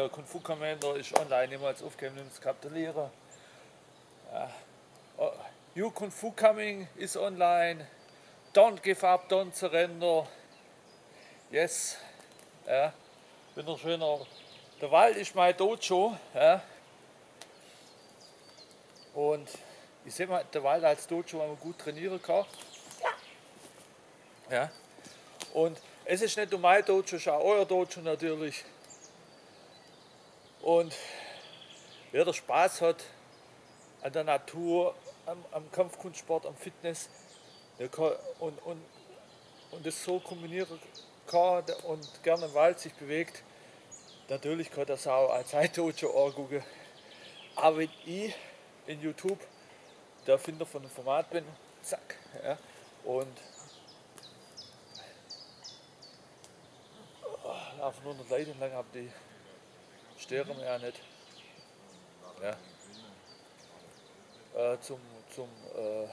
Kung Fu Commander ist online, niemals aufgeben, nimm es kapitulieren. Ja. Oh, you Kung Fu Coming is online. Don't give up, don't surrender. Yes. Ja. Bin ein schöner. Der Wald ist mein Dojo. Ja. Und ich sehe mal, der Wald als Dojo, wo man gut trainieren kann. Ja. Und es ist nicht nur mein Dojo, es ist auch euer Dojo natürlich. Und wer der Spaß hat an der Natur, am Kampfkunstsport, am Fitness der kann, und das so kombinieren kann und gerne im Wald sich bewegt, natürlich kann das auch als Dojo angucken. Aber wenn ich in YouTube der Erfinder von dem Format bin, zack, ja, und laufen 100 Leute entlang, aber die stören mich ja nicht. Ja. Zum, zum, äh,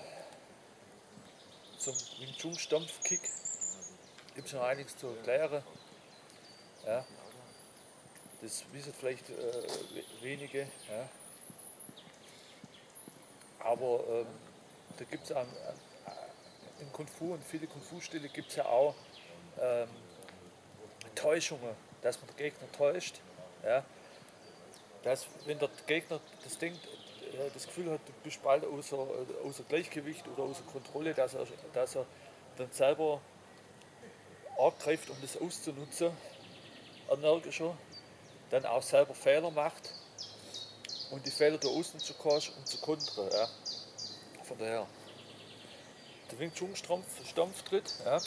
zum Wing Chun Stampfkick gibt es noch einiges zu erklären. Ja. Das wissen vielleicht wenige. Ja. Aber da gibt es in Kung Fu und viele Kung Fu Stile gibt es ja auch Täuschungen, dass man den Gegner täuscht. Ja. Dass, wenn der Gegner das Gefühl hat, du bist bald außer Gleichgewicht oder außer Kontrolle, dass er dann selber angreift, um das auszunutzen, energischer, dann auch selber Fehler macht und die Fehler da ausnutzen kannst, um zu kontern. Ja. Von daher, der Wing Chun Stampftritt, ja.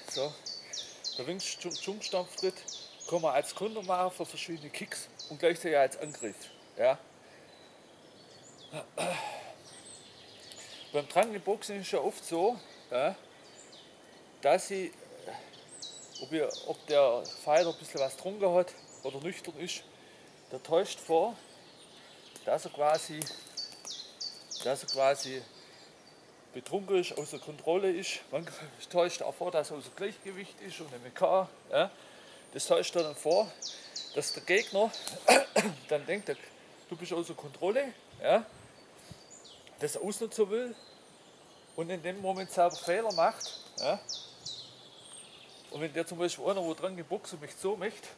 So. Der Wing Chun Stampftritt kann man als Konter machen für verschiedene Kicks und gleichzeitig als Angriff. Ja. Beim Drang-Boxen ist es ja oft so, ja, dass ob der Fighter ein bisschen was getrunken hat oder nüchtern ist, der täuscht vor, dass er quasi betrunken ist, außer Kontrolle ist. Man täuscht auch vor, dass er außer Gleichgewicht ist und nicht mehr kann. Ja. Das täuscht dann vor, dass der Gegner dann denkt, du bist außer Kontrolle, ja, das ausnutzen will und in dem Moment selber Fehler macht. Ja. Und wenn der zum Beispiel einer, wo dran geboxt und mich so möchte,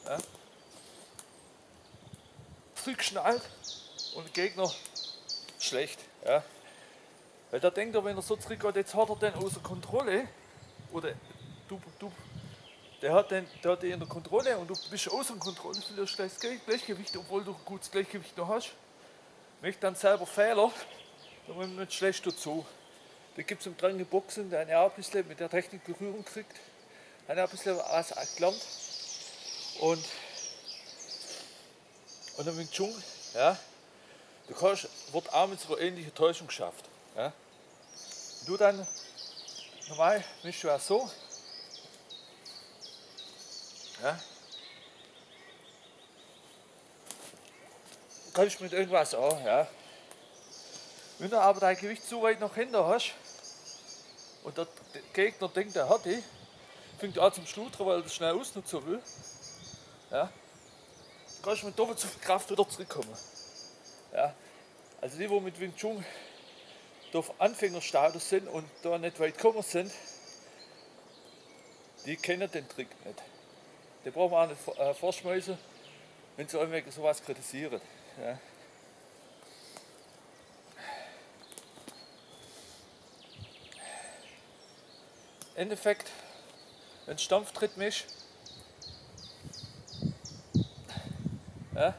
ja, zurückschnallt und der Gegner schlecht. Ja. Weil da denkt er, wenn er so zurückgeht, jetzt hat er den außer Kontrolle, oder der hat den in der Kontrolle und du bist außer Kontrolle, verlierst das Gleichgewicht, obwohl du ein gutes Gleichgewicht noch hast. Möchte dann selber Fehler, dann wird man nicht schlecht dazu. Da gibt es im Drang-Boxen, der eine auch ein bisschen mit der Technik Berührung kriegt, hat ein bisschen was gelernt. Und im Wing Chun, ja, wird auch mit so einer ähnlichen Täuschung geschafft. Ja. Du dann, normal mischst du auch so. Ja. Kannst mit irgendwas auch, ja. Wenn du aber dein Gewicht zu weit nach hinten hast und der Gegner denkt, er hat dich, fängt an zum Schludern, weil er das schnell ausnutzen will, ja, kannst du mit doppelt so viel Kraft wieder zurückkommen. Ja. Also die, die mit Wing Chun auf Anfängerstatus sind und da nicht weit gekommen sind, die kennen den Trick nicht. Die brauchen wir auch nicht vorschmeißen, wenn sie irgendwie sowas kritisieren. Ja. Im Endeffekt, wenn es Stampftritt mischt, ja,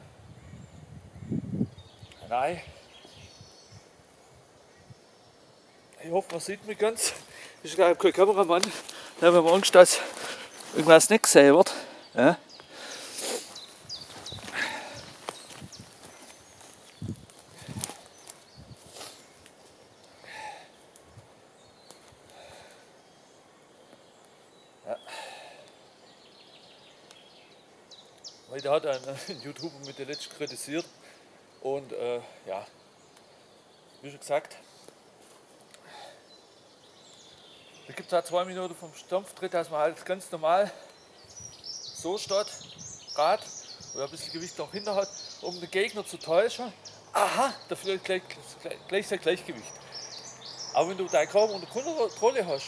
nein, ich hoffe, man sieht mich ganz. Ich habe kein Kameramann, da haben wir Angst, dass irgendwas nicht gesehen wird. Ja. Ja. Heute hat ein YouTuber mit der letzten kritisiert und ja, wie schon gesagt, da gibt es halt 2 Minuten vom Stampftritt, dass man halt ganz normal so steht, Rad oder ein bisschen Gewicht noch hinter hat, um den Gegner zu täuschen. Aha, da verliert gleich sein Gleichgewicht. Aber wenn du deinen Körper unter Kontrolle hast,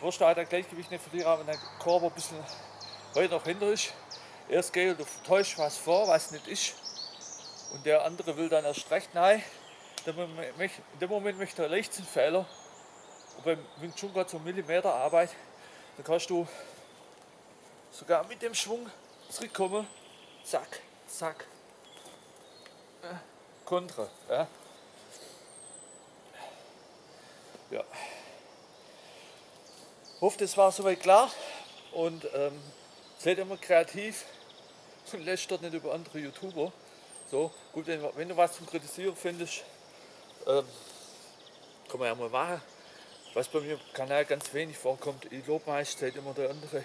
wirst du halt dein Gleichgewicht nicht verlieren, wenn dein Körper ein bisschen weiter nach hinten ist. Erst gehst du täuschst was vor, was nicht ist. Und der andere will dann erst recht nein. In dem Moment möchte er einen leichten Fehler. Und beim Wing Chun geht so um Millimeter Arbeit. Dann kannst du sogar mit dem Schwung zurückkommen. Zack, zack. Kontra. Ja. Ja. Ich hoffe, das war soweit klar. Und seid immer kreativ und lästert nicht über andere YouTuber. So, gut, wenn du was zum Kritisieren findest, kann man ja mal machen. Was bei mir im Kanal ganz wenig vorkommt, ich lobe meist seit immer der andere.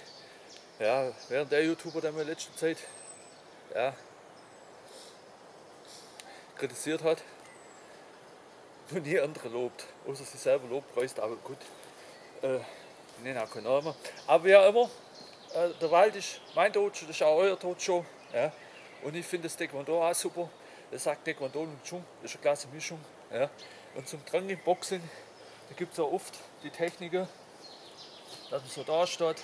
Ja, während der YouTuber, der mir in letzter Zeit ja, kritisiert hat, nur nie andere lobt, außer sich selber lobpreist, aber gut, ich nenne auch keinen Namen. Aber ja immer, der Wald ist mein Dojo, das ist auch euer Dojo. Ja. Und ich finde das Taekwondo auch super. Das sagt Taekwondo und Chun, das ist eine klasse Mischung. Ja. Und zum Training Boxen, da gibt es auch oft die Techniken, dass man so da steht,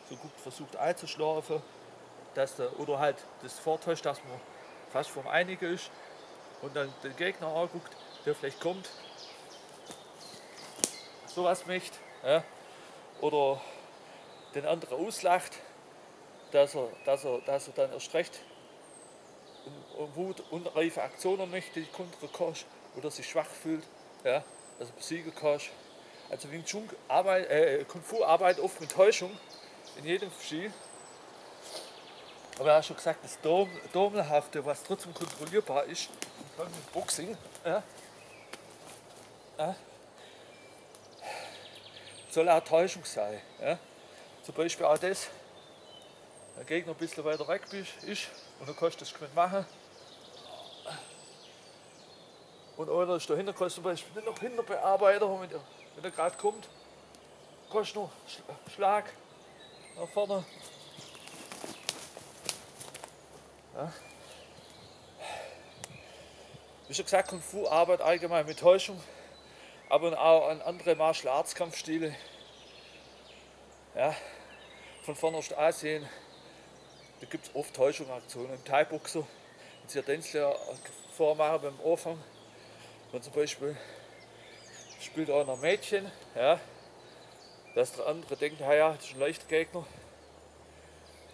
so gut versucht einzuschlafen, dass der, oder halt das vortäuscht, dass man fast vom Einigen ist und dann den Gegner anguckt, der vielleicht kommt, sowas möchte, ja. Oder den anderen auslacht, dass er dann erst recht Wut, unreife Aktionen möchte, die kontern kannst, oder sich schwach fühlt, ja, dass er besiegen kannst. Also Wing Chun Kung Fu arbeitet oft mit Täuschung in jedem Stil. Aber er hat schon gesagt, das Domelhafte, was trotzdem kontrollierbar ist, im Boxing, ja, soll auch Täuschung sein. Ja. Zum Beispiel auch das, wenn der Gegner ein bisschen weiter weg ist und dann kannst du das geschwind machen. Und einer ist dahinter, kannst du zum Beispiel nicht noch hinter bearbeiten, wenn er gerade kommt, kannst du noch Schlag nach vorne. Ja. Wie schon gesagt, Kung Fu arbeitet allgemein mit Täuschung, aber auch an andere Martial Arts Kampfstile. Ja. Von Fernostasien, da gibt es oft Täuschungsaktionen. Im Thai-Boxer, wenn sie Tänzler vormachen beim Anfang, wenn zum Beispiel spielt einer ein Mädchen, ja, dass der andere denkt, ja, das ist ein leichter Gegner.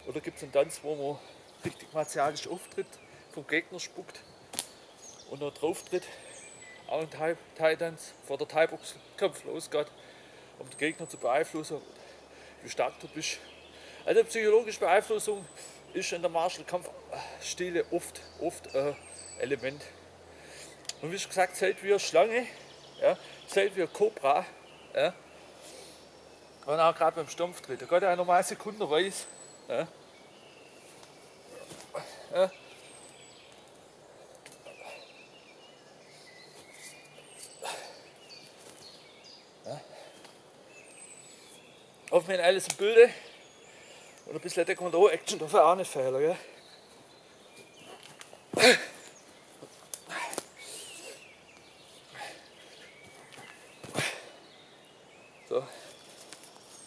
Oder gibt es einen Tanz, wo man richtig martialisch auftritt, vom Gegner spuckt und noch drauf tritt. Auch ein Thai-Tanz vor der Thai-Box-Kampf losgeht, um den Gegner zu beeinflussen, wie stark du bist. Also psychologische Beeinflussung ist in der Martial-Kampfstile oft Element. Und wie schon gesagt, seid wie eine Schlange, ja, seid wie eine Kobra. Ja. Und auch gerade beim Stampftritt, da geht ja normal sekundenweise. Ja. Ja. Ja. Hoffen wir alles im Bilde. Und ein bisschen Taekwondo-Action darf auch nicht fehlen. Ja.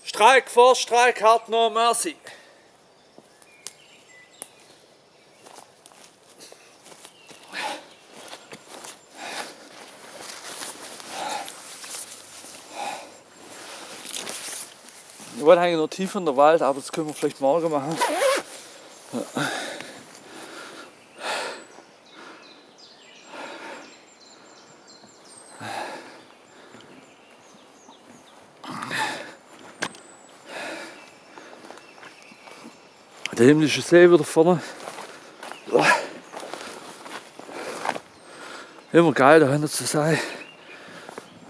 Streik vor, Streik hart, no mercy. Ich wollte eigentlich noch tiefer in den Wald, aber das können wir vielleicht morgen machen. Ja. Der himmlische See wieder vorne. Immer geil, da hinten zu sein.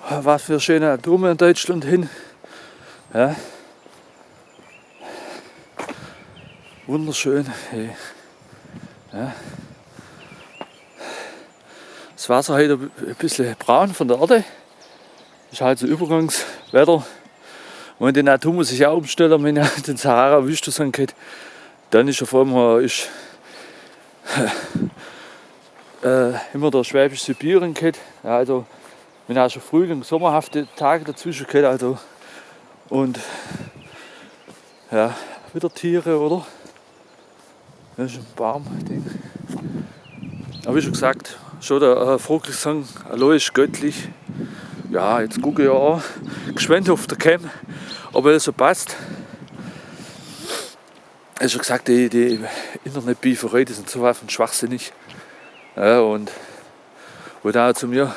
Was für schöne Atome in Deutschland hin. Ja. Wunderschön. Hey. Ja. Das Wasser heute ein bisschen braun von der Erde. Ist halt so Übergangswetter. Und die Natur muss sich auch umstellen, wenn ja den Sahara-Wüste sein geht. Dann ist auf einmal immer der schwäbische Sibirien geht. Ja, also wenn auch schon Frühling, sommerhafte Tage dazwischen geht. Also, und ja, wieder Tiere, oder? Das ist ein Baumding. Aber wie schon gesagt, schon der Vogelsang, Hallo ist göttlich. Ja, jetzt gucke ich auch geschwind auf der Cam, ob alles so passt. Ich habe schon gesagt, die Internetbeeferei, die sind so weit von schwachsinnig. Ja, und wo da zu mir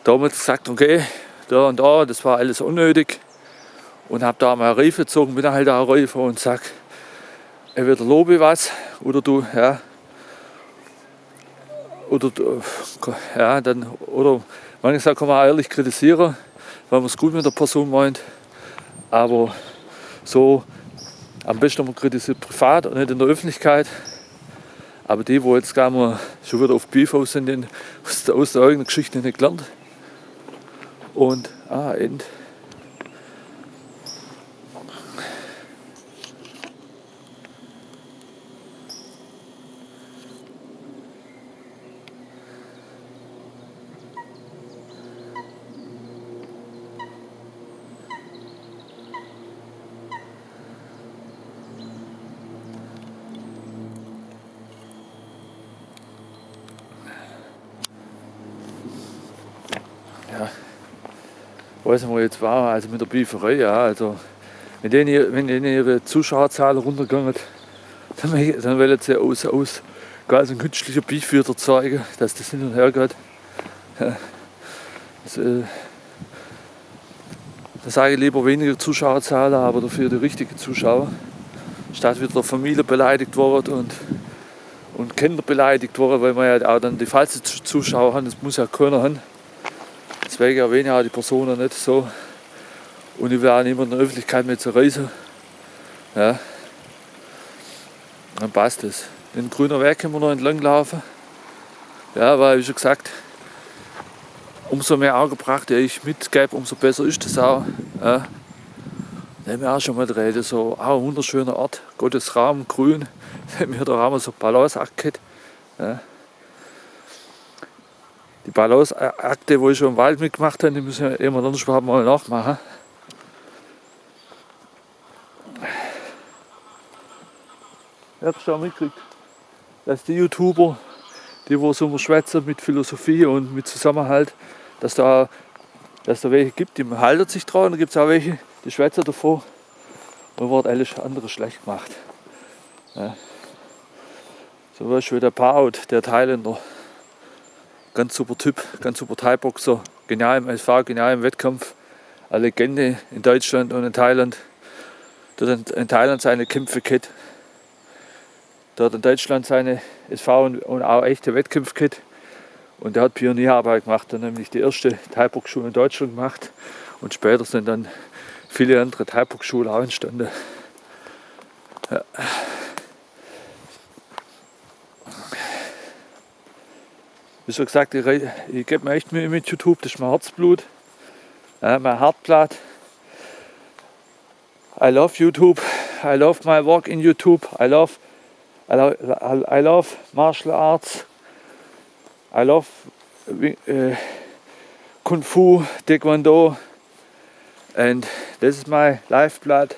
damals gesagt, okay, da und da, das war alles unnötig. Und habe da mal eine Reife gezogen, bin halt auch Reife und sage, entweder lobe ich was oder du, ja. Oder dann, oder manchmal kann man auch ehrlich kritisieren, weil man es gut mit der Person meint. Aber so am besten man kritisiert privat und nicht in der Öffentlichkeit. Aber die, wo jetzt gar mal schon wieder auf Beef aus sind, aus der eigenen Geschichte nicht gelernt. Und End. Weiß nicht, wo jetzt war, also mit der Beeferei, ja, also wenn denen ihre Zuschauerzahlen runtergegangen, dann wollen sie aus quasi ein künstlicher Beef wieder zeigen, dass das hin und her geht. Ja, da sage ich lieber weniger Zuschauerzahlen, aber dafür die richtigen Zuschauer, statt wieder Familie beleidigt worden und Kinder beleidigt worden, weil man ja auch dann die falschen Zuschauer haben, das muss ja keiner haben. Deswegen erwähne ich auch die Personen nicht so. Und ich will auch niemanden in der Öffentlichkeit mehr zerreißen. Ja. Dann passt es. Den grünen Weg können wir noch entlang laufen. Ja, weil, wie schon gesagt, umso mehr Augenbrachte ich mitgebe, umso besser ist das auch. Ja. Da haben wir auch schon mal geredet, so auch ein wunderschöner Ort, Gottes Raum, grün. Da haben wir da auch mal so Balanceakte. Ja. Die Balanceakte, wo ich schon im Wald mitgemacht habe, die müssen wir immer anders mal nachmachen. Ich habe schon mitgekriegt, dass die YouTuber, die wo so schwätzen mit Philosophie und mit Zusammenhalt, dass da welche gibt, die halten sich dran, und da gibt es auch welche, die schwätzen davor und wird alles andere schlecht gemacht. Ja. Zum Beispiel der Paut, der Thailänder. Ganz super Typ, ganz super Thai-Boxer, genial im SV, genial im Wettkampf, eine Legende in Deutschland und in Thailand. Der hat in Thailand seine Kämpfe gehabt, der hat in Deutschland seine SV und auch echte Wettkämpfe gehabt. Und der hat Pionierarbeit gemacht, der hat nämlich die erste Thai-Box-Schule in Deutschland gemacht und später sind dann viele andere Thai-Box-Schulen auch entstanden. Ja. Wie schon gesagt, ich gebe mir echt Mühe mit YouTube, das ist mein Herzblut, mein Heartblatt. I love YouTube, I love my work in YouTube, I love martial arts, I love Kung Fu, Taekwondo, And this is my lifeblood.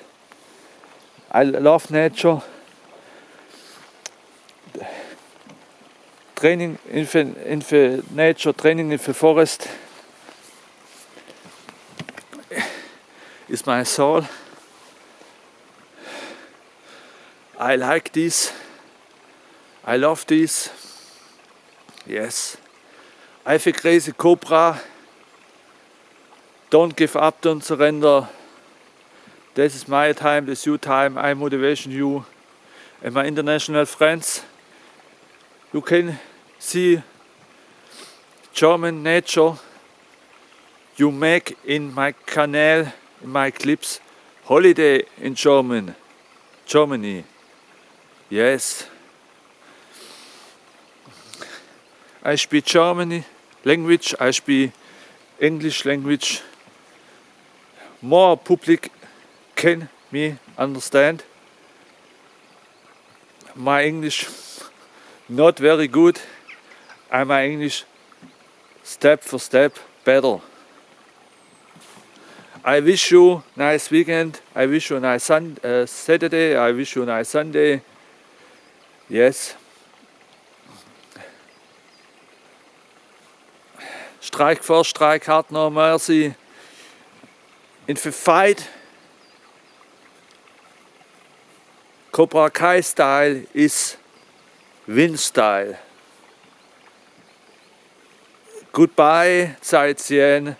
I love nature. Training in the nature, training in the forest is my soul. I like this. I love this. Yes. I have a crazy cobra. Don't give up, don't surrender. This is my time, this is your time. I motivation you and my international friends. You can see German nature. You make in my canal, in my clips, holiday in Germany. Yes. I speak German language, I speak English language. More public can me understand. My English not very good. My English step for step better. I wish you a nice weekend. I wish you a nice Saturday. I wish you a nice Sunday. Yes. Strike first, strike hard, no mercy. In the fight, Cobra Kai style is win style. Goodbye, Zeitchen.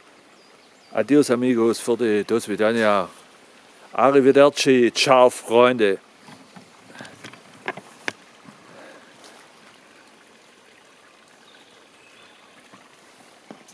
Adios amigos, für die Dos Vidania. Arrivederci, ciao Freunde.